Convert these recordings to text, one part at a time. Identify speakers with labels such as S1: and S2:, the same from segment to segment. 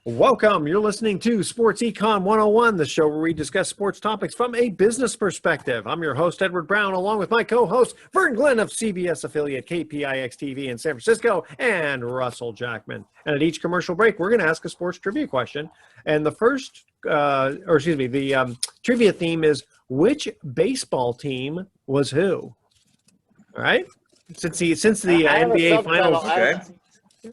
S1: Welcome. You're listening to Sports Econ 101, the show where we discuss sports topics from a business perspective. I'm your host, Edward Brown, along with my co-host, Vern Glenn of CBS affiliate KPIX TV in San Francisco, and Russell Jackman. And at each commercial break, we're going to ask a sports trivia question. And the first, the trivia theme is, which baseball team was who? All right? Since the NBA Finals.
S2: Okay.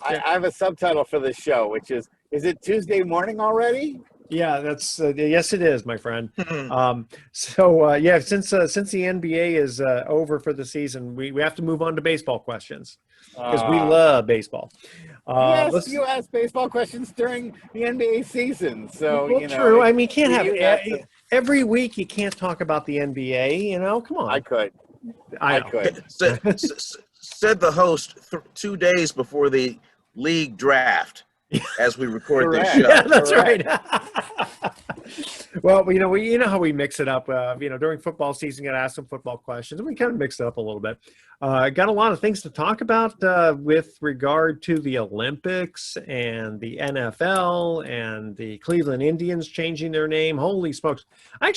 S2: I have a subtitle for this show, which is it Tuesday morning already?
S1: Yeah, that's yes, it is, my friend. Since the NBA is over for the season, we have to move on to baseball questions because we love baseball.
S2: Yes, you ask baseball questions during the NBA season, so
S1: true. I mean, you can't have every week. You can't talk about the NBA. Come on.
S2: I could.
S1: I could.
S3: Said the host 2 days before the league draft as we record this show.
S1: Yeah, that's right. Well, you know how we mix it up. During football season, got to ask some football questions, and we kind of mix it up a little bit. Got a lot of things to talk about with regard to the Olympics and the NFL and the Cleveland Indians changing their name. Holy smokes! I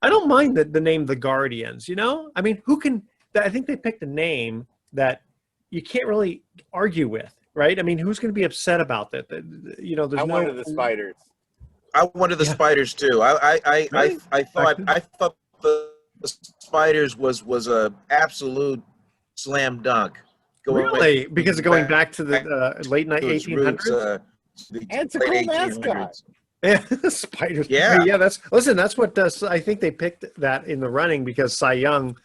S1: don't mind the name the Guardians. I mean, I think they picked a name that you can't really argue with, right? I mean, who's going to be upset about that? There's
S2: wanted the Spiders.
S3: I wanted the Spiders too. I thought the Spiders was a absolute slam dunk.
S1: Really? Because of going back to the late 1800s?
S2: And it's a cool mascot.
S1: Yeah, Spiders.
S3: Yeah.
S1: That's what I think they picked that in the running because Cy Young,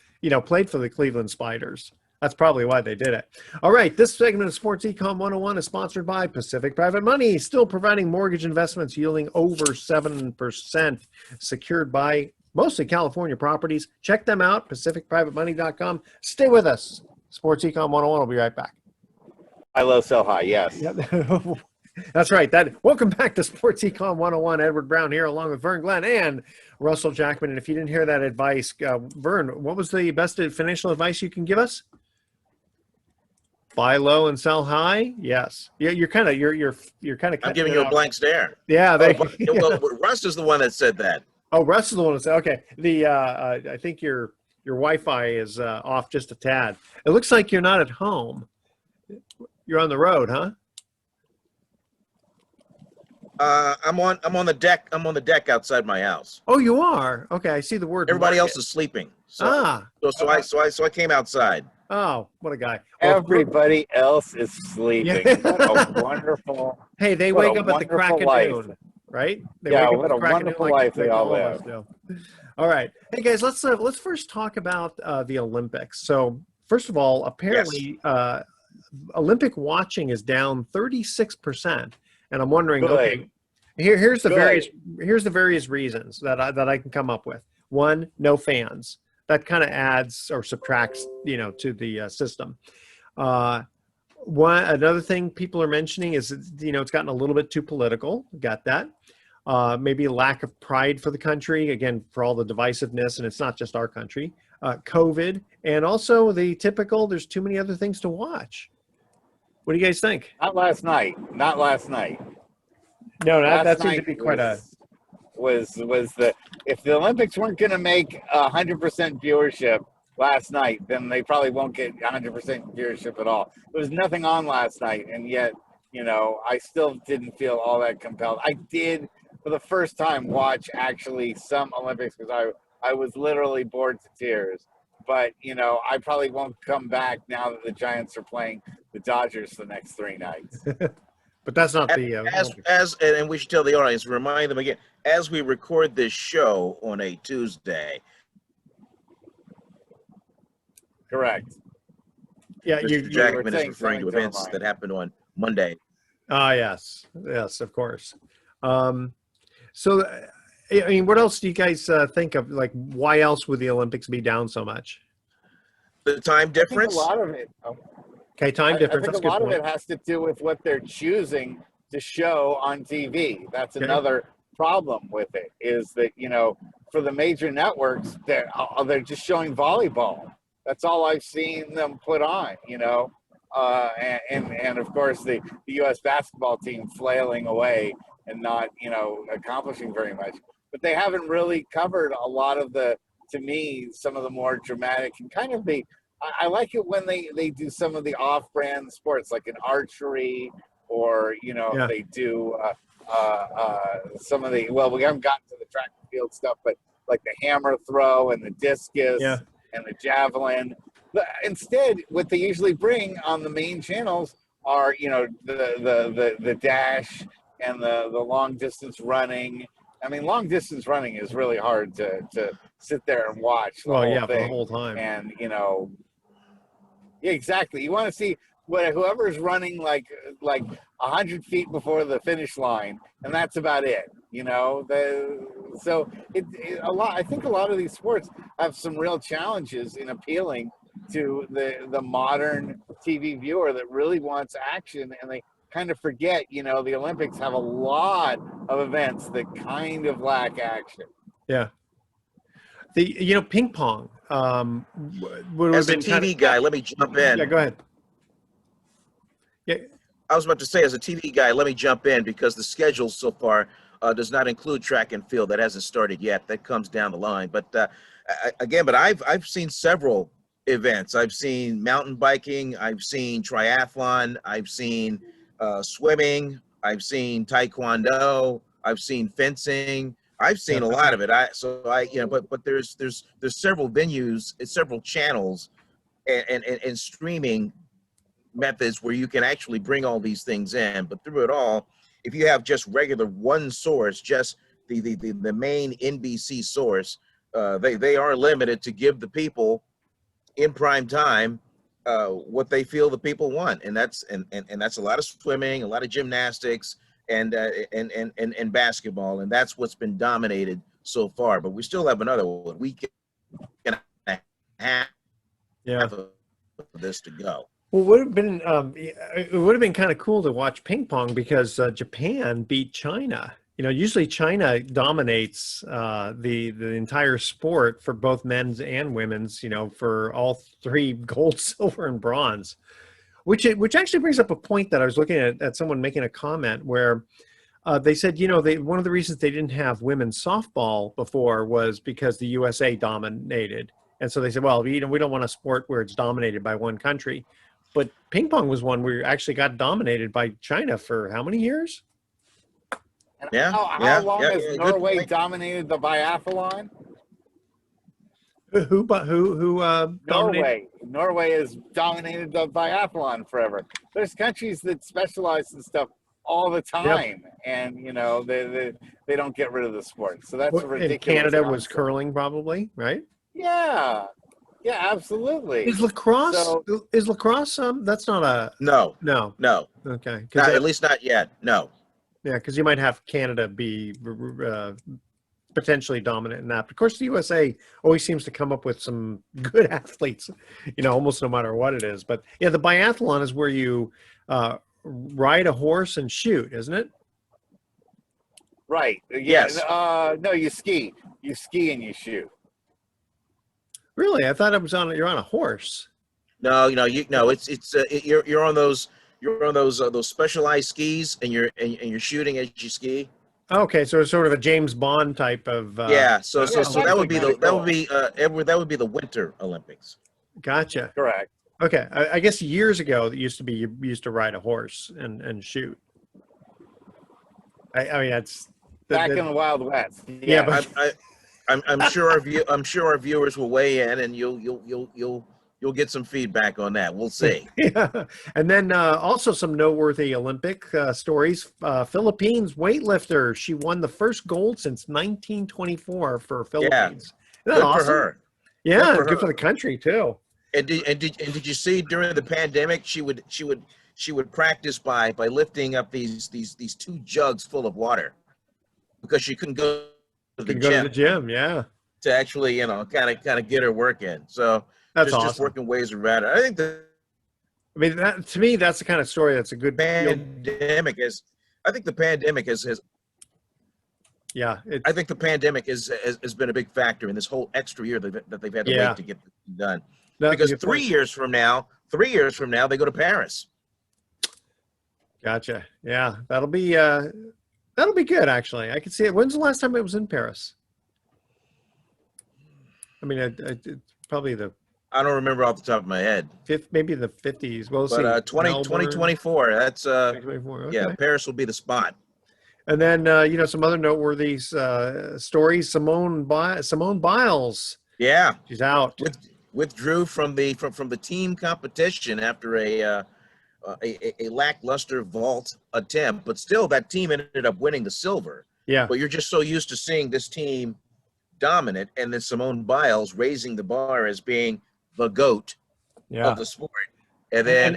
S1: played for the Cleveland Spiders. That's probably why they did it. All right, this segment of Sports Econ 101 is sponsored by Pacific Private Money, still providing mortgage investments yielding over 7%, secured by mostly California properties. Check them out, pacificprivatemoney.com. Stay with us. Sports Econ 101 will be right back.
S2: High, low, sell high, yes.
S1: Yep. That's right. Welcome back to Sports Econ 101. Edward Brown here along with Vern Glenn and Russell Jackman. And if you didn't hear that advice, Vern, what was the best financial advice you can give us? Buy low and sell high. Yes. Yeah, you're kind of.
S3: I'm giving you a blank stare.
S1: Yeah.
S3: Well, Russ is the one that said that.
S1: Oh, Russ is the one that said. Okay. I think your Wi-Fi is off just a tad. It looks like you're not at home. You're on the road, huh?
S3: I'm on the deck. I'm on the deck outside my house.
S1: Oh, you are. Okay, I see the word.
S3: Everybody else is sleeping. So I came outside.
S1: Oh, what a guy!
S2: Everybody else is sleeping. Yeah. What a wonderful.
S1: Hey, they wake up at the crack of noon, right?
S2: What a wonderful life they all live.
S1: All right, hey guys, let's first talk about the Olympics. So first of all, apparently, Olympic watching is down 36%. And I'm wondering, okay, here's the various reasons that I can come up with. One, no fans. That kind of adds or subtracts, to the system. Another thing people are mentioning is, it's gotten a little bit too political. Got that? Maybe lack of pride for the country, again, for all the divisiveness, and it's not just our country. COVID, and also the typical, there's too many other things to watch. What do you guys think?
S2: Not last night.
S1: No, that seems to be quite
S2: if the Olympics weren't going to make 100% viewership last night, then they probably won't get 100% viewership at all. There was nothing on last night, and yet, I still didn't feel all that compelled. I did, for the first time, watch actually some Olympics because I was literally bored to tears. But, I probably won't come back now that the Giants are playing the Dodgers the next 3 nights.
S1: But that's not
S3: and we should tell the audience, remind them again, as we record this show on a Tuesday.
S2: Correct.
S3: Yeah, Mr. Jackman is referring to events that happened on Monday.
S1: Yes, of course. So, I mean, what else do you guys think of? Like, why else would the Olympics be down so much?
S3: The time difference.
S2: I think a lot of it.
S1: Okay, time difference.
S2: I think a lot of it has to do with what they're choosing to show on TV. That's another problem with it. Is that for the major networks, they're just showing volleyball. That's all I've seen them put on. and of course the U.S. basketball team flailing away and not, accomplishing very much. But they haven't really covered a lot of to me, some of the more dramatic and kind of I like it when they do some of the off-brand sports, like in archery, or if they do some of we haven't gotten to the track and field stuff, but like the hammer throw and the discus and the javelin. But instead, what they usually bring on the main channels are, the dash and the long distance running. I mean, long distance running is really hard to sit there and watch the whole thing.
S1: For the whole time.
S2: And, yeah, exactly. You want to see whoever's running like 100 feet before the finish line, and that's about it. So I think a lot of these sports have some real challenges in appealing to the modern TV viewer that really wants action, and they kind of forget, the Olympics have a lot of events that kind of lack action.
S1: Yeah. Ping pong.
S3: As a TV guy, let me jump in.
S1: Yeah, go ahead. Yeah.
S3: I was about to say, as a TV guy, let me jump in because the schedule so far does not include track and field. That hasn't started yet. That comes down the line. But I've seen several events. I've seen mountain biking. I've seen triathlon. I've seen swimming. I've seen taekwondo. I've seen fencing. I've seen a lot of it. But there's several venues, several channels, and streaming methods where you can actually bring all these things in. But through it all, if you have just regular one source, just the main NBC source, they are limited to give the people in prime time what they feel the people want, and that's a lot of swimming, a lot of gymnastics, and basketball, and that's what's been dominated so far. But we still have another week and a half of this to go.
S1: Well, it would have been kind of cool to watch ping pong because Japan beat China. Usually China dominates the entire sport for both men's and women's. For all three: gold, silver, and bronze. Which actually brings up a point that I was looking at someone making a comment where they said, one of the reasons they didn't have women's softball before was because the USA dominated, and so they said, well, we don't want a sport where it's dominated by one country. But ping pong was one where you actually got dominated by China for how many years?
S2: And how long has Norway dominated the biathlon?
S1: Who dominated?
S2: Norway has dominated the biathlon forever. There's countries that specialize in stuff all the time, and they don't get rid of the sport. So that's ridiculous.
S1: And Canada was curling, probably, right?
S2: Yeah, absolutely.
S1: Is lacrosse? That's not a
S3: no.
S1: Okay,
S3: at least not yet. No.
S1: Yeah, because you might have Canada be potentially dominant in that. But of course, the USA always seems to come up with some good athletes, almost no matter what it is. But yeah, the biathlon is where you ride a horse and shoot, isn't it?
S2: Right.
S3: Yes.
S2: No, you ski. You ski and you shoot.
S1: Really? I thought it was you're on a horse.
S3: No, you're on those specialized skis, and you're shooting as you ski.
S1: Okay, so it's sort of a James Bond type of.
S3: So that would be the Winter Olympics.
S1: Gotcha.
S2: Correct.
S1: Okay, I guess years ago it used to be you used to ride a horse and shoot. I mean that's
S2: back in the Wild West.
S1: Yeah, but
S3: I'm sure our viewers will weigh in, and you'll get some feedback on that. We'll see.
S1: Yeah, and then also some noteworthy Olympic stories. Philippines weightlifter, she won the first gold since 1924 for Philippines.
S3: Yeah,
S1: Isn't that
S3: good
S1: awesome?
S3: for her.
S1: Yeah, good for the country too.
S3: And did you see during the pandemic she would practice by lifting up these 2 jugs full of water because she couldn't go to the gym.
S1: Yeah,
S3: to actually kind of get her work in. So
S1: that's
S3: just working ways around it. I think
S1: to me that's the kind of story that's a good
S3: pandemic is. I think the pandemic has.
S1: Yeah,
S3: I think the pandemic has been a big factor in this whole extra year that they've had to wait to get this done. Because 3 years from now, 3 years from now, they go to Paris.
S1: Gotcha. Yeah, that'll be good. Actually, I can see it. When's the last time it was in Paris? I mean, it's probably the
S3: I don't remember off the top of my head.
S1: maybe the 50s. We'll see.
S3: But 2024, that's
S1: 2024. Okay.
S3: yeah, Paris will be the spot.
S1: And then some other noteworthy stories. Simone Biles.
S3: Yeah,
S1: She's out.
S3: withdrew from the team competition after a lackluster vault attempt, but still that team ended up winning the silver.
S1: Yeah.
S3: But you're just so used to seeing this team dominant, and then Simone Biles raising the bar as being the GOAT of the sport, and then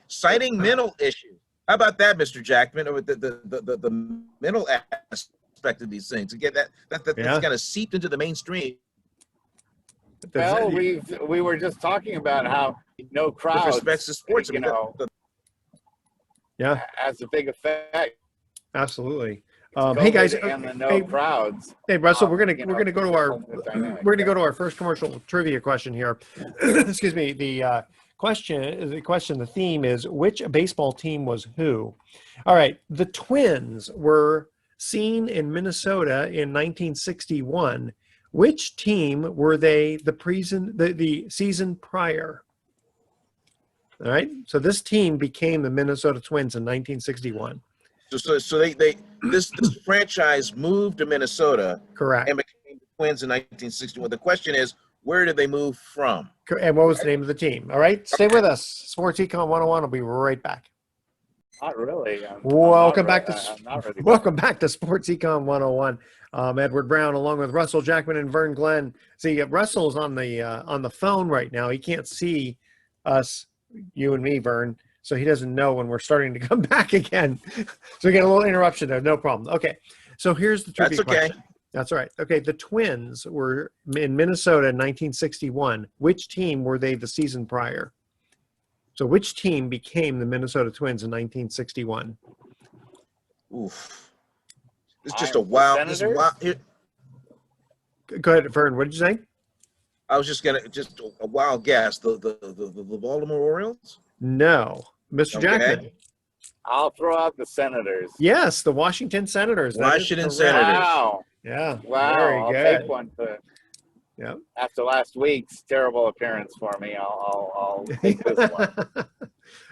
S3: citing mental issues. How about that, Mr. Jackman? Or the mental aspect of these things. Again, that's kind of seeped into the mainstream.
S2: Well, we were just talking about how no crowds,
S3: with respect to sports,
S2: has a big effect.
S1: Absolutely. Hey guys,
S2: and the no crowds.
S1: Hey Russell, we're gonna go to our first commercial trivia question here. Excuse me. The theme is, which baseball team was who? All right, the Twins were seen in Minnesota in 1961. Which team were they the season prior? All right, so this team became the Minnesota Twins in 1961.
S3: So this franchise moved to Minnesota,
S1: correct,
S3: and became the Twins in 1961. The question is, where did they move from?
S1: And what was the name of the team? All right, stay with us. Sports Econ 101 will be right back.
S2: Not really.
S1: Welcome back to Sports Econ 101. Edward Brown, along with Russell Jackman and Vern Glenn. See, Russell's on the phone right now. He can't see us, you and me, Vern. So he doesn't know when we're starting to come back again. So we get a little interruption there. No problem. Okay. So here's the trivia question. That's all right. Okay. The Twins were in Minnesota in 1961. Which team were they the season prior? So which team became the Minnesota Twins in 1961?
S3: Oof. It's just a wild.
S1: Go ahead, Vern. What did you say?
S3: I was just a wild guess. The Baltimore Orioles?
S1: No, Mr. Jackman.
S2: I'll throw out the Senators.
S1: Yes, the Washington Senators.
S3: Washington Senators.
S2: Wow.
S1: Yeah.
S2: Wow.
S1: Very good.
S2: I'll take one for.
S1: Yeah.
S2: After last week's terrible appearance for me, I'll take this one.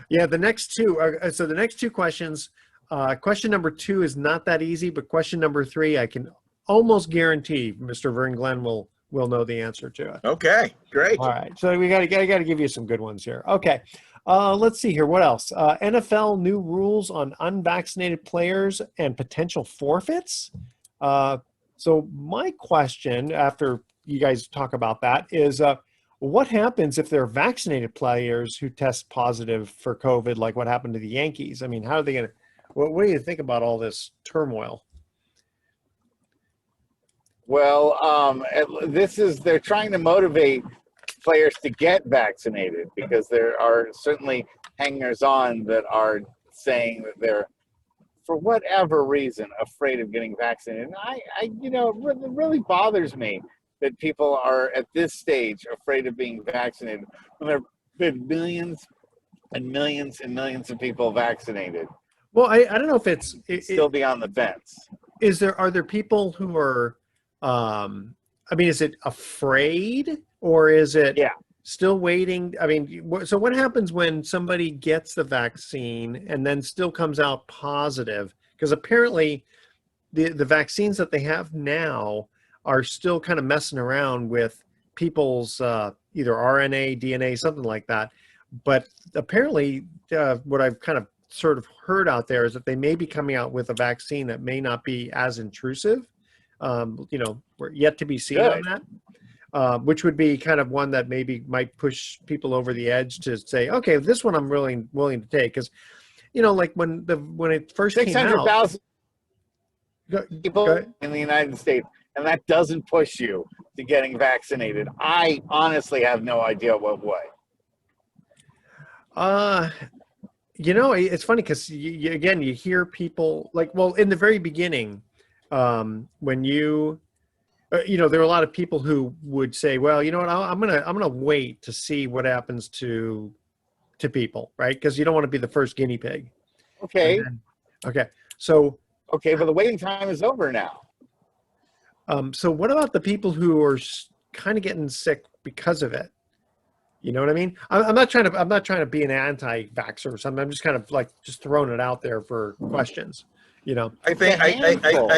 S1: Yeah. The next two. So the next two questions. Question number 2 is not that easy, but question number 3, I can almost guarantee Mr. Vern Glenn will know the answer to it.
S3: Okay. Great.
S1: All right. So we got to give you some good ones here. Okay. Let's see here. What else? NFL new rules on unvaccinated players and potential forfeits. So my question, after you guys talk about that, is what happens if they're vaccinated players who test positive for COVID, like what happened to the Yankees? I mean, how are they going to, what do you think about all this turmoil?
S2: Well, they're trying to motivate players to get vaccinated, because there are certainly hangers-on that are saying that they're, for whatever reason, afraid of getting vaccinated. And it really bothers me that people are at this stage afraid of being vaccinated when there have been millions and millions and millions of people vaccinated.
S1: Well, I don't know if it's
S2: still be on the fence.
S1: Are there people who are, is it afraid, or is it still waiting? I mean, so what happens when somebody gets the vaccine and then still comes out positive? Because apparently the vaccines that they have now are still kind of messing around with people's either RNA, DNA, something like that. But apparently what I've kind of sort of heard out there is that they may be coming out with a vaccine that may not be as intrusive. We're yet to be seen on that, which would be kind of one that maybe might push people over the edge to say, okay, this one I'm really willing to take. Because, like when it first came out,
S2: 600,000 people in the United States, and that doesn't push you to getting vaccinated. I honestly have no idea what would.
S1: It's funny because you hear people in the very beginning, when there are a lot of people who would say, well, you know what, I'm gonna wait to see what happens to to people, right? Because you don't want to be the first guinea pig.
S2: Okay.
S1: Okay. So,
S2: Okay, but the waiting time is over now.
S1: so what about the people who are kind of getting sick because of it? You know what I mean? I'm not trying to be an anti-vaxxer or something. I'm just kind of like just throwing it out there for questions. You know?
S3: I
S2: It's
S3: think
S2: a handful.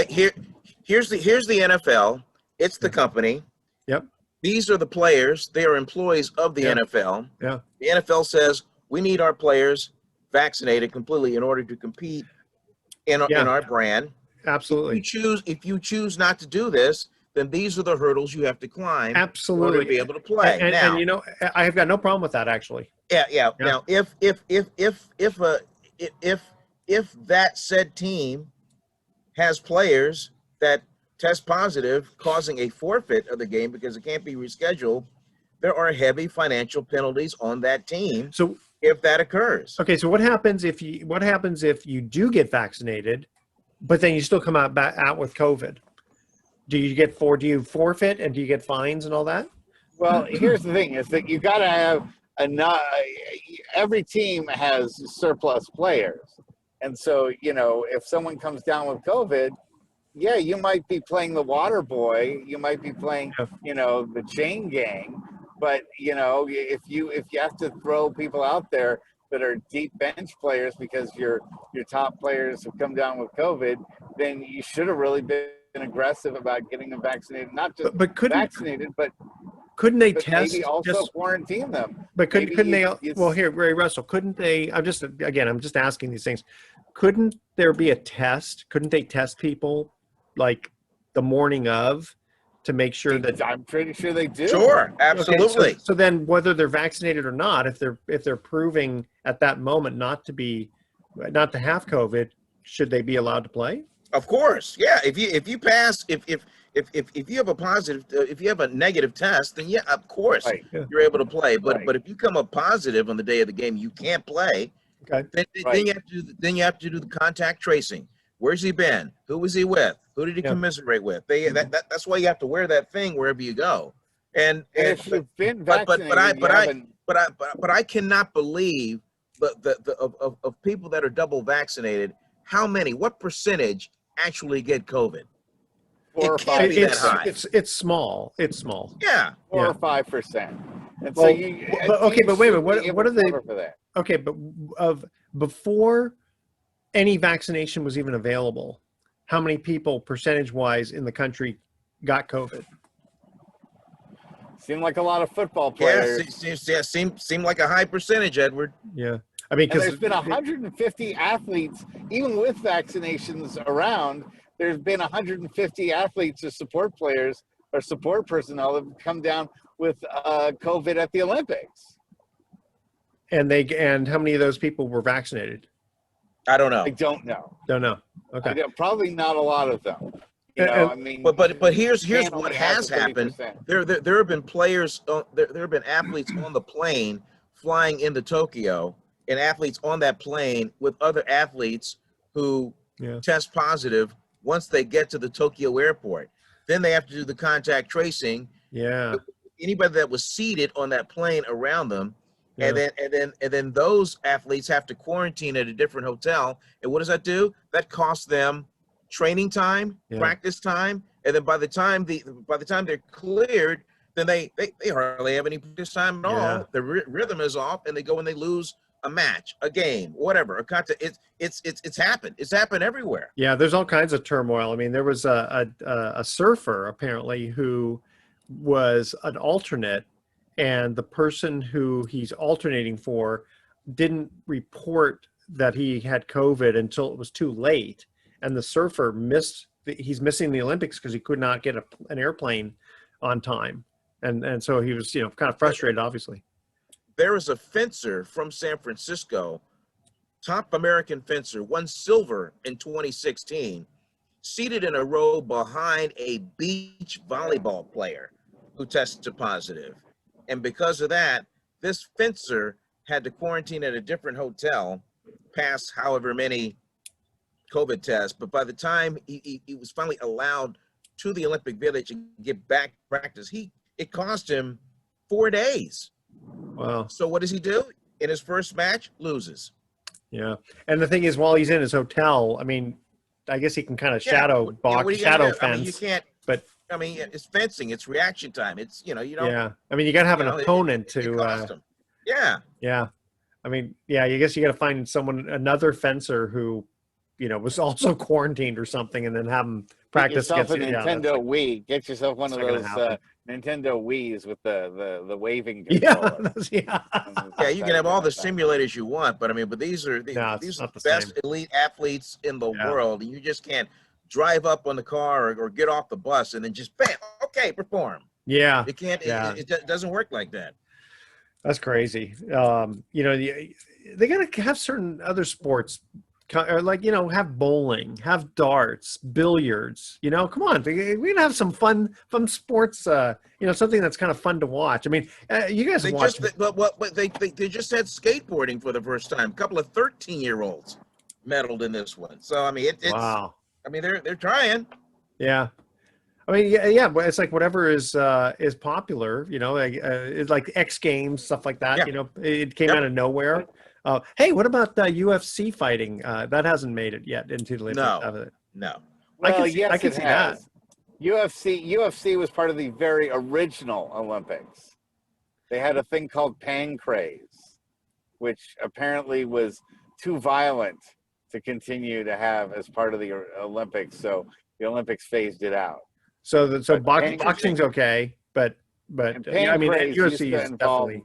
S3: here's the NFL. It's the company.
S1: Yep.
S3: These are the players. They are employees of the
S1: Yeah.
S3: NFL.
S1: Yeah.
S3: The NFL says we need our players vaccinated completely in order to compete in our brand.
S1: Absolutely.
S3: If you choose not to do this, then these are the hurdles you have to climb in order
S1: Absolutely.
S3: to be able to play.
S1: And you know, I have got no problem with that actually.
S3: Yeah. Now, if that said team has players that test positive, causing a forfeit of the game because it can't be rescheduled, there are heavy financial penalties on that team.
S1: So
S3: if that occurs,
S1: okay, so what happens if you do get vaccinated, but then you still come out with COVID? Do you forfeit and do you get fines and all that?
S2: Well, here's the thing: is that you got to have enough. Every team has surplus players, and so if someone comes down with COVID, yeah, you might be playing the water boy, you might be playing, the chain gang, but if you have to throw people out there that are deep bench players because your top players have come down with COVID, then you should have really been aggressive about getting them vaccinated, not just
S1: But
S2: vaccinated, but
S1: they test
S2: maybe also quarantine them.
S1: But couldn't they? Well, here, Ray Russell, couldn't they? I'm just asking these things. Couldn't there be a test? Couldn't they test people like the morning of to make sure that?
S2: I'm pretty sure they do.
S3: Sure, absolutely.
S1: Okay, so then, whether they're vaccinated or not, if they're proving at that moment not to have COVID, should they be allowed to play?
S3: Of course, yeah. If you pass, if you have a positive, if you have a negative test, then yeah, of course
S2: Right.
S3: you're able to play. But
S2: Right.
S3: but if you come up positive on the day of the game, you can't play.
S1: Okay.
S3: Then you have to do the contact tracing. Where's he been? Who was he with? Who did he commiserate with? That's why you have to wear that thing wherever you go. And
S2: if you've been
S3: but
S2: vaccinated,
S3: I cannot believe of people that are double vaccinated. How many? What percentage actually get COVID?
S2: 4 or
S3: It can't
S2: 5.
S3: be that high.
S1: It's small. It's small.
S3: Yeah.
S2: 4 or 5%. And
S1: Well,
S2: so
S1: but wait a minute. What are they?
S2: for that?
S1: Okay, but before any vaccination was even available, how many people percentage-wise in the country got COVID?
S2: Seemed like a lot of football players.
S3: Yeah, seem like a high percentage, Edward.
S1: Yeah, I mean,
S2: And there's been 150 athletes, even with vaccinations around. There's been 150 athletes or support players or support personnel that have come down with COVID at the Olympics.
S1: and how many of those people were vaccinated?
S3: I don't know.
S2: I don't know.
S1: Don't know. Okay.
S2: Probably not a lot of them. I mean,
S3: but here's
S2: Japan
S3: what
S2: only
S3: has
S2: a 30%.
S3: happened. There have been players. There have been athletes on the plane flying into Tokyo, and athletes on that plane with other athletes who test positive once they get to the Tokyo airport. Then they have to do the contact tracing.
S1: Yeah.
S3: Anybody that was seated on that plane around them, and then those athletes have to quarantine at a different hotel. And what does that do? That costs them training time, practice time, and then by the time they're cleared, then they hardly have any practice time at all. The rhythm is off, and they go and they lose a match, a game, whatever, a contest. It's happened. It's happened everywhere.
S1: Yeah, there's all kinds of turmoil. I mean, there was a surfer apparently who was an alternate, and the person who he's alternating for didn't report that he had COVID until it was too late, and the surfer he's missing the Olympics because he could not get an airplane on time, and so he was kind of frustrated, obviously.
S3: There is a fencer from San Francisco, top American fencer, won silver in 2016, seated in a row behind a beach volleyball player who tested positive. And because of that, this fencer had to quarantine at a different hotel, pass however many COVID tests. But by the time he was finally allowed to the Olympic Village and get back to practice, it cost him 4 days.
S1: Wow.
S3: So what does he do? in his first match, loses.
S1: Yeah. And the thing is, while he's in his hotel, I mean, I guess he can kind of shadow
S3: what
S1: box,
S3: are you
S1: shadow
S3: gonna do? I mean, you
S1: fence.
S3: can't.
S1: But
S3: I mean, it's fencing. It's reaction time. It's you don't.
S1: yeah, I mean, you got to have
S3: You
S1: an
S3: know,
S1: opponent
S3: it
S1: to.
S3: cost him. Yeah.
S1: Yeah. I mean, yeah, I guess you got to find another fencer who, was also quarantined or something, and then have him
S2: Get
S1: practice
S2: yourself a
S1: against. Yeah,
S2: Nintendo Wii. Get yourself one
S1: that's
S2: of
S1: not gonna
S2: those
S1: happen.
S2: Nintendo Wii's with the waving
S1: Yeah,
S2: controller.
S1: yeah.
S3: Yeah, you can have all the simulators you want, but I mean, these are
S1: No, it's
S3: these are
S1: not
S3: the
S1: the
S3: best
S1: same.
S3: elite athletes in the
S1: Yeah.
S3: world, and you just can't drive up on the car or get off the bus and then just bam, okay, perform.
S1: Yeah,
S3: It can't.
S1: yeah.
S3: It doesn't work like that.
S1: That's crazy. They got to have certain other sports, or like have bowling, have darts, billiards. Come on, we gotta have some fun sports. Something that's kind of fun to watch. I mean, you guys
S3: They
S1: watch.
S3: just but they just had skateboarding for the first time. A couple of 13-year-olds medaled in this one. So I mean, it's.
S1: Wow.
S3: I mean, they're trying.
S1: Yeah. I mean, yeah, but it's like whatever is popular, it's like X Games, stuff like that.
S3: Yeah.
S1: It came out of nowhere. Hey, what about UFC fighting? That hasn't made it yet into the Olympics.
S3: No.
S2: Well,
S1: I can see that.
S2: UFC was part of the very original Olympics. They had a thing called pancrase, which apparently was too violent to continue to have as part of the Olympics. So the Olympics phased it out.
S1: So boxing's okay, but yeah, I mean, UFC is definitely.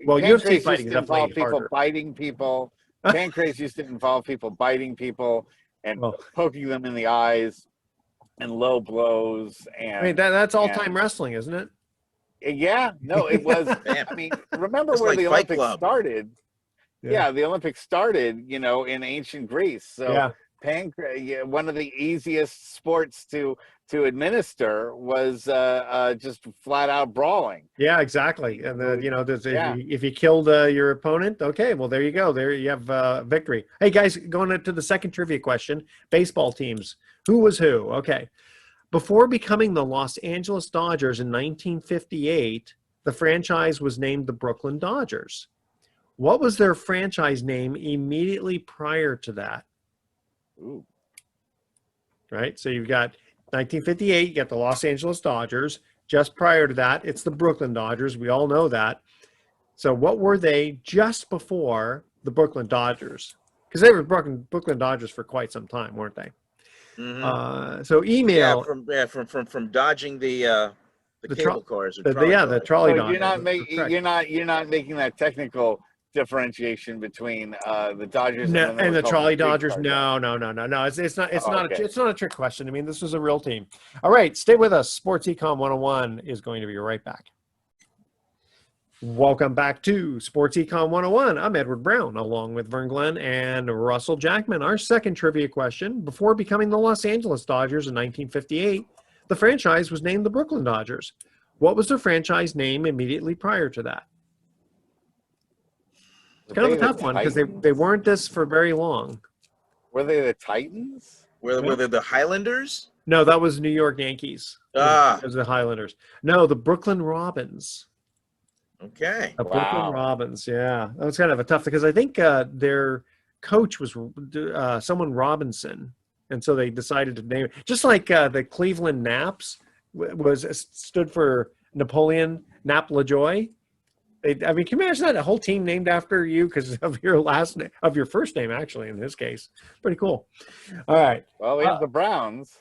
S1: Well, UFC fighting is definitely
S2: people
S1: harder.
S2: biting people. Pancrase used to involve people biting people and poking them in the eyes and low blows. And
S1: I mean, that's all-time wrestling, isn't it?
S2: Yeah, no, it was. I mean, remember
S3: It's
S2: where
S3: like
S2: the
S3: Fight
S2: Olympics
S3: Club.
S2: started? Yeah, the Olympics started, in ancient Greece. So
S1: yeah.
S2: One of the easiest sports to administer was just flat out brawling.
S1: Yeah, exactly. And if you killed your opponent, okay, well there you go. There you have victory. Hey guys, going into the second trivia question: baseball teams. Who was who? Okay. Before becoming the Los Angeles Dodgers in 1958, the franchise was named the Brooklyn Dodgers. What was their franchise name immediately prior to that?
S2: Ooh.
S1: Right. So you've got 1958, you got the Los Angeles Dodgers. Just prior to that, it's the Brooklyn Dodgers. We all know that. So what were they just before the Brooklyn Dodgers? Because they were Brooklyn Dodgers for quite some time, weren't they?
S3: Mm-hmm.
S1: So email.
S3: From dodging the cable cars.
S1: The trolley Dodgers.
S2: You're not making that technical differentiation between the Dodgers
S1: and the trolley Dodgers. No. It's not.
S2: Okay.
S1: It's not a trick question. I mean, this was a real team. All right, stay with us. Sports Econ 101 is going to be right back. Welcome back to Sports Econ 101. I'm Edward Brown, along with Vern Glenn and Russell Jackman. Our second trivia question: before becoming the Los Angeles Dodgers in 1958, the franchise was named the Brooklyn Dodgers. What was their franchise name immediately prior to that? It's kind of a tough one because they weren't this for very long.
S2: Were they the Titans?
S3: Were they the Highlanders?
S1: No, that was New York Yankees. It was the Highlanders. No, the Brooklyn Robins.
S3: Okay.
S1: The Brooklyn Robins, yeah. That was kind of a tough because I think their coach was someone Robinson, and so they decided to name it. Just like the Cleveland Naps stood for Napoleon Nap LaJoy. I mean, can you imagine that? A whole team named after you because of your last name, of your first name, actually, in this case. Pretty cool. All right.
S2: Well, we have the Browns.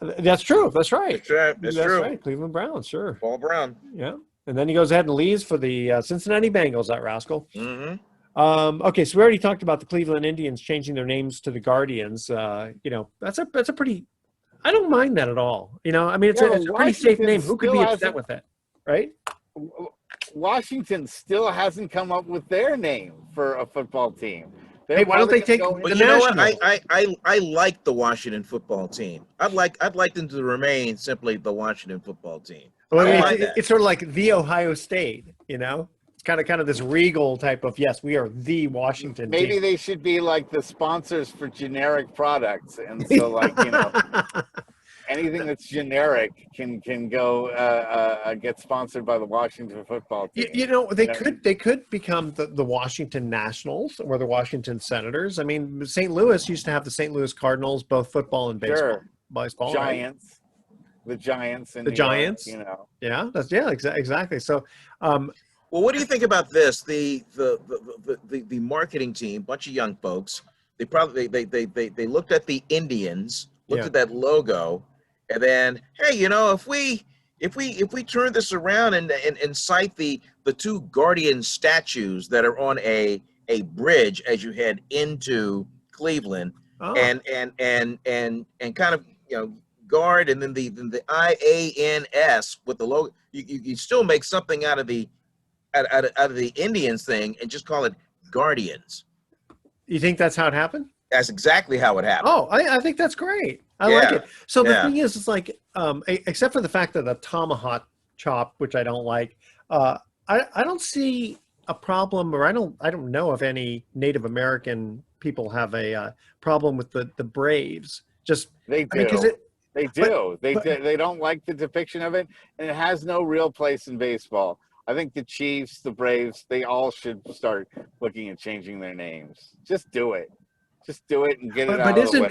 S1: That's true. That's right.
S3: That's true.
S1: Right. Cleveland Browns, sure.
S3: Paul Brown.
S1: Yeah. And then he goes ahead and leaves for the Cincinnati Bengals, that rascal.
S3: Mm-hmm.
S1: Okay, so we already talked about the Cleveland Indians changing their names to the Guardians. That's a pretty – I don't mind that at all. I mean, it's a pretty safe name. Who could be upset with it, right?
S2: Washington still hasn't come up with their name for a football team.
S1: Hey, why don't they take
S3: But
S1: the
S3: you know what?
S1: Nationals?
S3: I like the Washington football team. I'd like them to remain simply the Washington football team.
S1: Well, I mean, it's sort of like the Ohio State, It's kind of this regal type of, yes, we are the Washington
S2: Maybe
S1: team.
S2: they should be like the sponsors for generic products. And so anything that's generic can go get sponsored by the Washington football team.
S1: They could become the Washington Nationals or the Washington Senators. I mean, St. Louis used to have the St. Louis Cardinals, both football and baseball.
S2: Sure.
S1: Baseball,
S2: Giants, right? The Giants in
S1: the
S2: New
S1: Giants.
S2: York,
S1: Yeah, exactly. So,
S3: Well, what do you think about this? The marketing team, bunch of young folks. They probably they looked at the Indians, looked at that logo, and then, hey, if we turn this around and cite the two guardian statues that are on a bridge as you head into Cleveland, and kind of guard, and then the IANS with the logo, you still make something out of the Indians thing and just call it Guardians.
S1: you think that's how it happened?
S3: That's exactly how it happened.
S1: Oh, I think that's great. I like it. So the thing is, it's like, except for the fact that the tomahawk chop, which I don't like, I don't see a problem, or I don't know if any Native American people have a problem with the Braves. Just
S2: they do.
S1: I mean,
S2: They don't like the depiction of it, and it has no real place in baseball. I think the Chiefs, the Braves, they all should start looking at changing their names. Just do it. Just do it and get it out of the way.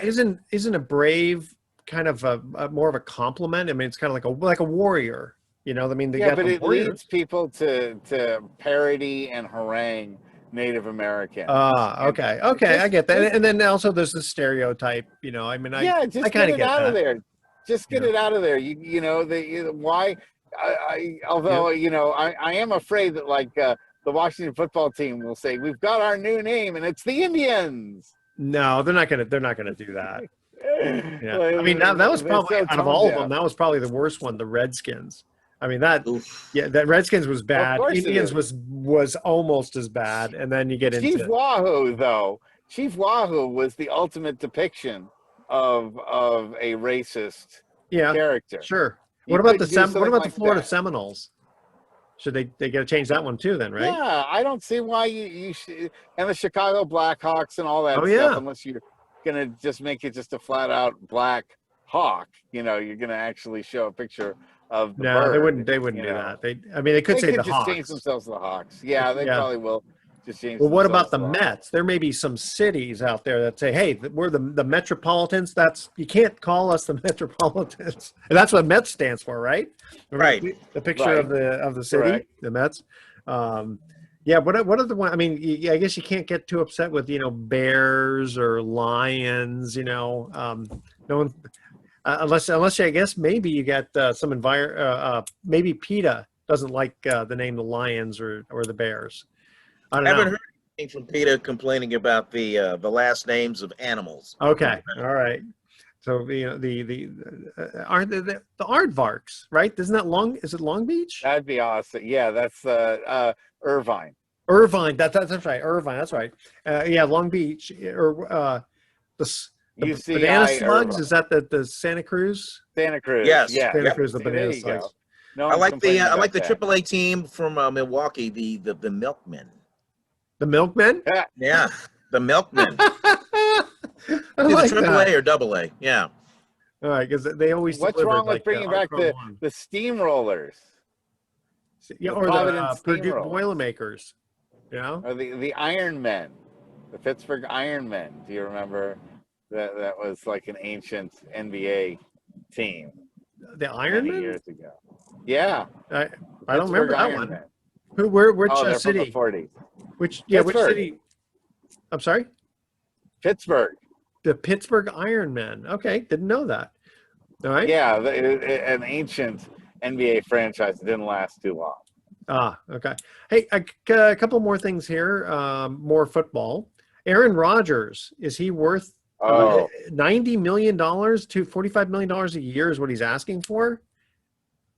S1: Isn't a brave kind of a more of a compliment? I mean, it's kind of like a warrior. I mean,
S2: but it leads people to parody and harangue Native American.
S1: Okay, I get that. And then also there's the stereotype. I mean, I kind of get
S2: out
S1: that.
S2: of there. Just get it out of there. Why? Although I am afraid that the Washington football team will say, we've got our new name and it's the Indians.
S1: No, they're not gonna do that. Yeah. I mean, that was probably out of all of them, that was probably the worst one, the Redskins. I mean, that Redskins was bad. Indians was almost as bad, and then you get into
S2: Chief Wahoo, though. Chief Wahoo was the ultimate depiction of a racist character.
S1: Sure. What about the Florida Seminoles? Should they got to change that one too then, right?
S2: Yeah, I don't see why you should, and the Chicago Blackhawks and all that stuff, unless you're gonna just make it just a flat out black hawk. You're gonna actually show a picture of the bird.
S1: They wouldn't do that. They could say the
S2: just
S1: Hawks.
S2: change themselves to the Hawks. Yeah, they probably will just change.
S1: Well, what about the Mets? There may be some cities out there that say, "Hey, we're the Metropolitans." You can't call us the Metropolitans, and that's what Mets stands for, right?
S3: Right.
S1: The picture of the city, the Mets. What are the one? I mean, I guess you can't get too upset with bears or lions. No one. Unless I guess maybe you got some maybe PETA doesn't like the name the Lions or the Bears. I
S3: haven't heard anything from PETA complaining about the last names of animals.
S1: Okay, all right. So the aardvarks, right? Isn't that Is it Long Beach?
S2: That'd be awesome. Yeah, that's Irvine.
S1: Irvine. That's right. Irvine. That's right. Long Beach or the banana slugs, Irvine. Is that the Santa Cruz?
S2: Santa Cruz.
S3: Yes.
S2: Yeah.
S1: Santa Cruz, the banana slugs.
S2: No,
S3: I like the AAA team from Milwaukee, the Milkmen.
S1: The Milkmen?
S3: Yeah, the Milkmen.
S1: I
S3: like AAA or AA. Yeah.
S1: All right, because they always.
S2: What's wrong with bringing back the steamrollers?
S1: Yeah, or the Purdue Boilermakers.
S2: Or the Iron Men, the Pittsburgh Iron Men. Do you remember? That was like an ancient NBA team.
S1: The Iron Men?
S2: Years ago. Yeah.
S1: I don't remember that one.
S2: Men.
S1: Which city?
S2: From the 40s.
S1: Which
S2: Pittsburgh.
S1: city? I'm sorry?
S2: Pittsburgh.
S1: The Pittsburgh Iron Men. Okay, didn't know that. All right.
S2: Yeah, an ancient NBA franchise that didn't last too long.
S1: Okay. Hey, a couple more things here. More football. Aaron Rodgers, is he worth $90 million to $45 million a year is what he's asking for?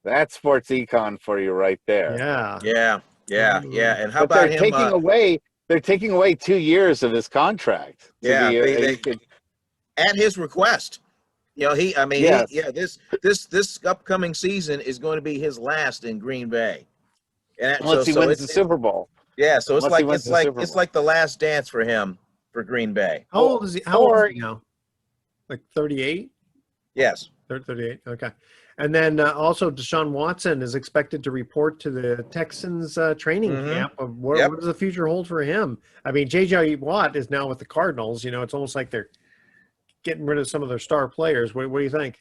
S2: That's sports econ for you right there.
S1: Yeah.
S3: And how about him?
S2: They're taking away 2 years of his contract.
S3: At his request. This upcoming season is going to be his last in Green Bay. And
S2: unless he wins the Super Bowl.
S3: Yeah, so it's like the last dance for him for Green Bay.
S1: How old is he now? Like 38?
S3: Yes.
S1: 38. Okay. And then also Deshaun Watson is expected to report to the Texans training camp. Of what does the future hold for him? I mean, J.J. Watt is now with the Cardinals. You know, it's almost like they're getting rid of some of their star players. What do you think?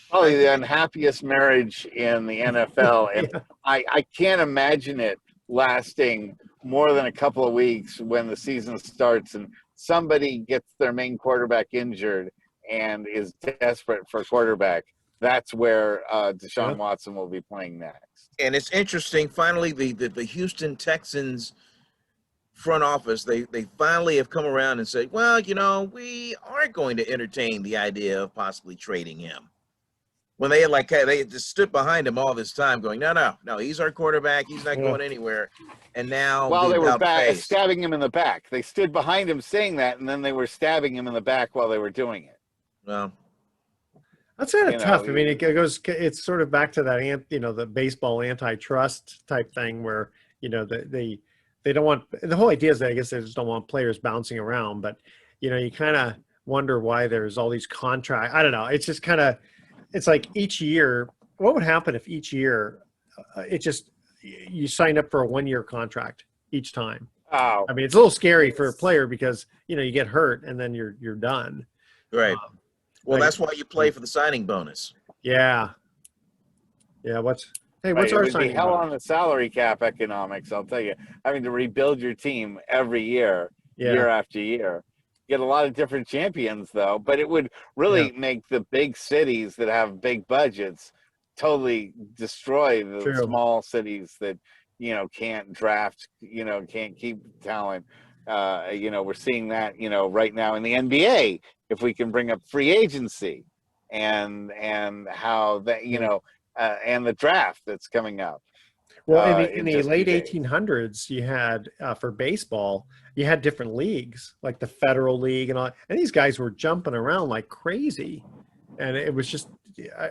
S2: Probably the unhappiest marriage in the NFL, and
S1: Yeah.
S2: I can't imagine it lasting more than a couple of weeks when the season starts and somebody gets their main quarterback injured and is desperate for a quarterback. That's where Deshaun Watson will be playing next.
S3: And it's interesting. Finally, the Houston Texans front office, they finally have come around and said, well, you know, we aren't going to entertain the idea of possibly trading him. When they just stood behind him all this time going, no, he's our quarterback. He's not going anywhere. And now
S2: while they were
S3: face.
S2: stabbing him in the back. They stood behind him saying that, and then they were stabbing him in the back while they were doing it.
S3: Well,
S1: that's kind of tough. I mean, it's sort of back to that, the baseball antitrust type thing where, they don't want, the whole idea is that I guess they just don't want players bouncing around, but, you kind of wonder why there's all these contracts. I don't know. It's just it's like each year, what would happen if each year you sign up for a 1-year contract each time?
S2: Oh,
S1: I mean, it's a little scary for a player because, you get hurt and then you're done.
S3: Right. Well, that's why you play for the signing bonus.
S1: Yeah. Yeah. What's our
S2: it would
S1: signing
S2: be hell
S1: bonus?
S2: on the salary cap economics, I'll tell you. Having to rebuild your team every year, year after year. Get a lot of different champions, though, but it would really make the big cities that have big budgets totally destroy the small cities that, can't draft, can't keep talent. We're seeing that, right now in the NBA, if we can bring up free agency and how that, and the draft that's coming up.
S1: Well, in the late 1800s, you had for baseball, you had different leagues, like the Federal League and all. And these guys were jumping around like crazy, and it was just,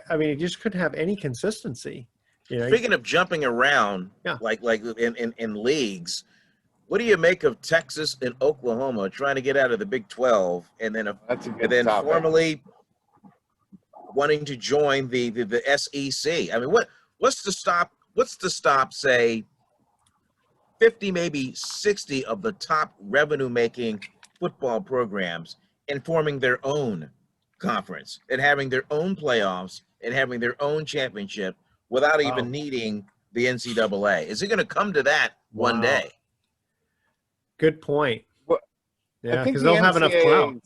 S1: I mean, you just couldn't have any consistency.
S3: Speaking of jumping around, like in leagues, what do you make of Texas and Oklahoma trying to get out of the Big 12, and then formally wanting to join the SEC? I mean, what's to stop, say, 50, maybe 60 of the top revenue-making football programs and forming their own conference and having their own playoffs and having their own championship without even needing the NCAA? Is it going to come to that one day?
S1: Good point.
S2: Well,
S1: yeah, because they'll have enough clout.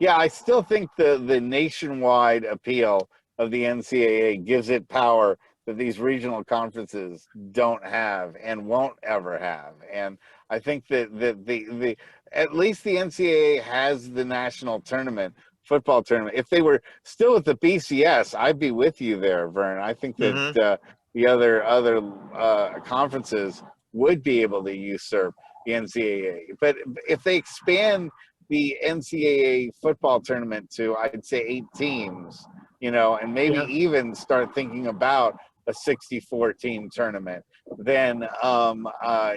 S2: I still think the nationwide appeal of the NCAA gives it power that these regional conferences don't have and won't ever have. And I think that the at least the NCAA has the national tournament, football tournament. If they were still at the BCS, I'd be with you there, Vern. I think that the other conferences would be able to usurp the NCAA. But if they expand the NCAA football tournament to, I'd say, 8 teams, and maybe even start thinking about a 64-team tournament, then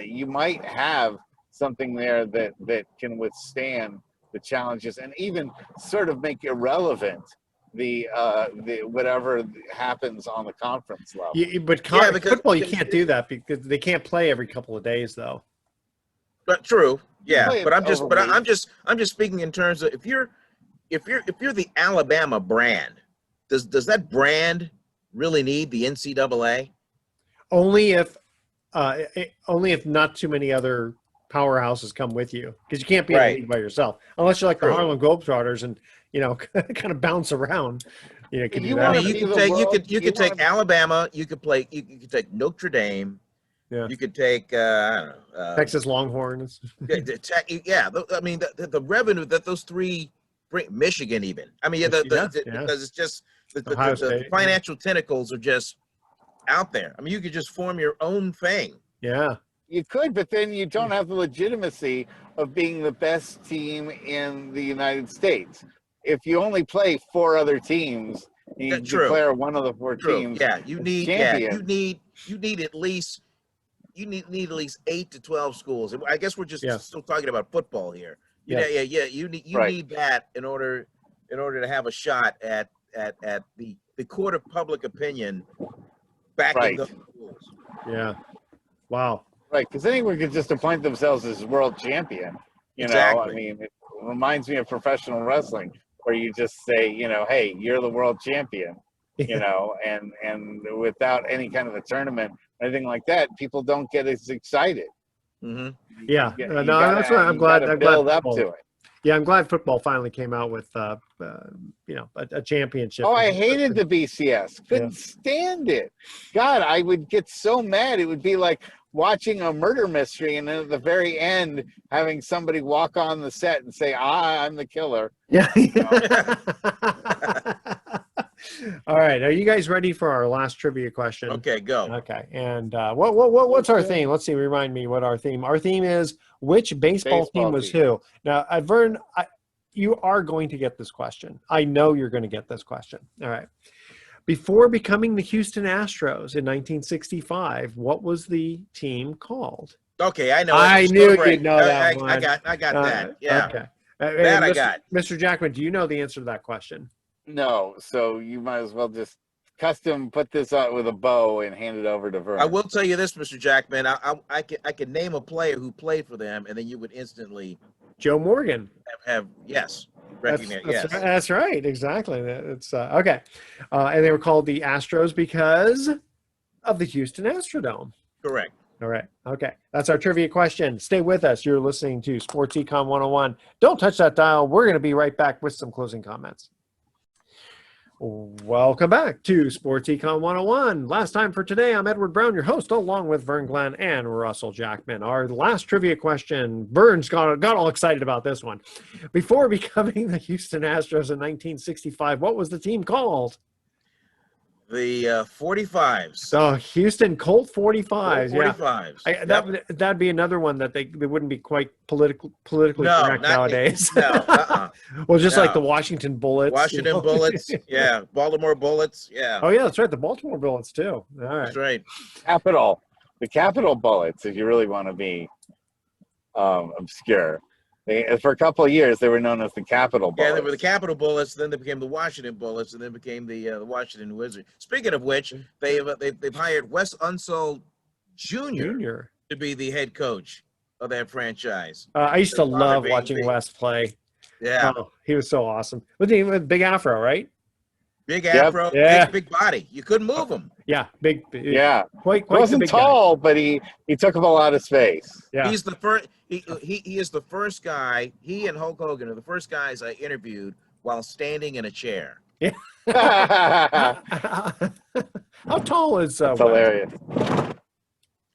S2: you might have something there that can withstand the challenges and even sort of make irrelevant the whatever happens on the conference level.
S1: Because football, you can't do that because they can't play every couple of days, though.
S3: But true, but I'm just speaking in terms of if you're the Alabama brand, does that brand really need the NCAA?
S1: Only if not too many other powerhouses come with you, because you can't be in the league by yourself unless you're like the Harlem Globetrotters and kind of bounce around. You could
S3: take Alabama. You could take Notre Dame. Yeah. You could take
S1: Texas Longhorns.
S3: I mean the revenue that those three bring, Michigan even. I mean because it's just the financial tentacles are just out there. I mean you could just form your own thing.
S1: Yeah.
S2: You could, but then you don't have the legitimacy of being the best team in the United States. If you only play 4 other teams, you declare one of the 4 teams.
S3: Yeah, you need at least 8 to 12 schools. I guess we're just still talking about football here. You need that in order in order to have a shot at the court of public opinion backing
S2: Right.
S3: those rules.
S1: Yeah. Wow.
S2: Right, because anyone could just appoint themselves as world champion. You know, I
S3: Exactly.
S2: mean, it reminds me of professional wrestling, where you just say, hey, you're the world champion. And without any kind of a tournament or anything like that, people don't get as excited.
S3: Hmm.
S1: Yeah.
S2: You
S1: No,
S2: gotta-
S1: that's why I'm
S2: you
S1: glad.
S2: gotta
S1: I'm glad
S2: build up
S1: football-
S2: to it.
S1: Yeah, I'm glad football finally came out with a championship.
S2: Oh, I hated the BCS. Couldn't stand it. God, I would get so mad. It would be like watching a murder mystery, and then at the very end, having somebody walk on the set and say, I'm the killer.
S1: Yeah. All right. Are you guys ready for our last trivia question?
S3: Okay, go.
S1: Okay. And what's our theme? Let's see. Remind me what our theme. Our theme is which baseball team was who? Now, Vern, you are going to get this question. I know you're going to get this question. All right. Before becoming the Houston Astros in 1965, what was the team called?
S3: Okay, I know.
S1: I
S3: Just
S1: knew
S3: go break.
S1: you'd know that one.
S3: I got that. Yeah.
S1: Okay.
S3: That I
S1: Mr.
S3: got.
S1: Mr. Jackman, do you know the answer to that question?
S2: No, so you might as well just custom put this out with a bow and hand it over to Vern.
S3: I will tell you this, Mr. Jackman. I can name a player who played for them, and then you would instantly
S1: Joe Morgan.
S3: have yes, recognize yes.
S1: That's right. Exactly. It's okay. And they were called the Astros because of the Houston Astrodome.
S3: Correct.
S1: All right. Okay. That's our trivia question. Stay with us. You're listening to Sports Econ 101. Don't touch that dial. We're going to be right back with some closing comments. Welcome back to Sports Econ 101. Last time for today, I'm Edward Brown, your host, along with Vern Glenn and Russell Jackman. Our last trivia question, Vern's got all excited about this one. Before becoming the Houston Astros in 1965, what was the team called?
S3: The 45s.
S1: The Houston Colt 45s. Yeah.
S3: 45s.
S1: That'd be another one that they wouldn't be quite politically correct nowadays.
S3: No.
S1: Well, just like the Washington Bullets.
S3: Washington Bullets. Yeah. Baltimore Bullets. Yeah.
S1: Oh, yeah, that's right. The Baltimore Bullets, too. All right.
S3: That's right.
S2: The Capital Bullets, if you really want to be obscure. For a couple of years, they were known as the Capital Bullets.
S3: Yeah, they were the Capital Bullets, then they became the Washington Bullets, and then became the Washington Wizards. Speaking of which, they've hired Wes Unseld Jr. to be the head coach of that franchise.
S1: I used to love watching Wes play.
S3: Yeah.
S1: Oh, he was so awesome. With Big Afro, right?
S3: Big Afro, big body. You couldn't move him.
S1: Yeah, big.
S2: Yeah,
S1: quite.
S2: He wasn't tall, but he took up a lot of space.
S1: Yeah,
S3: he's the first. He is the first guy. He and Hulk Hogan are the first guys I interviewed while standing in a chair.
S1: Yeah. How tall is
S2: That's hilarious.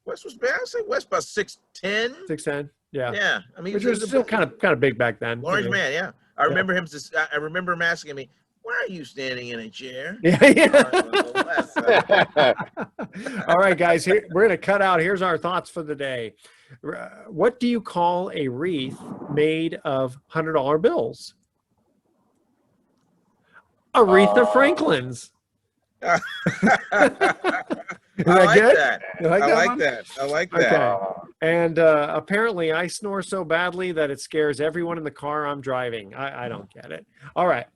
S3: Wes was bad. I say Wes about 6'10".
S1: 6'10". Yeah.
S3: Yeah. I mean,
S1: which was still kind of big back then.
S3: Large man. Yeah. I remember him. I remember him asking me, "Why are you standing in a chair?"
S1: Yeah. All right, guys. We're going to cut out. Here's our thoughts for the day. What do you call a wreath made of $100 bills? Aretha Franklin's.
S3: I like that.
S1: Okay. And apparently I snore so badly that it scares everyone in the car I'm driving. I don't get it. All right.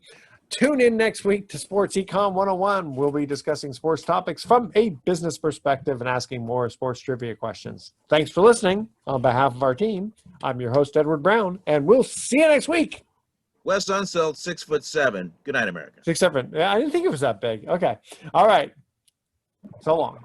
S1: Tune in next week to Sports Econ 101. We'll be discussing sports topics from a business perspective and asking more sports trivia questions. Thanks for listening. On behalf of our team, I'm your host, Edward Brown, and we'll see you next week.
S3: Wes Unseld, 6'7". Good night, America.
S1: 6'7". I didn't think it was that big. Okay. All right. So long.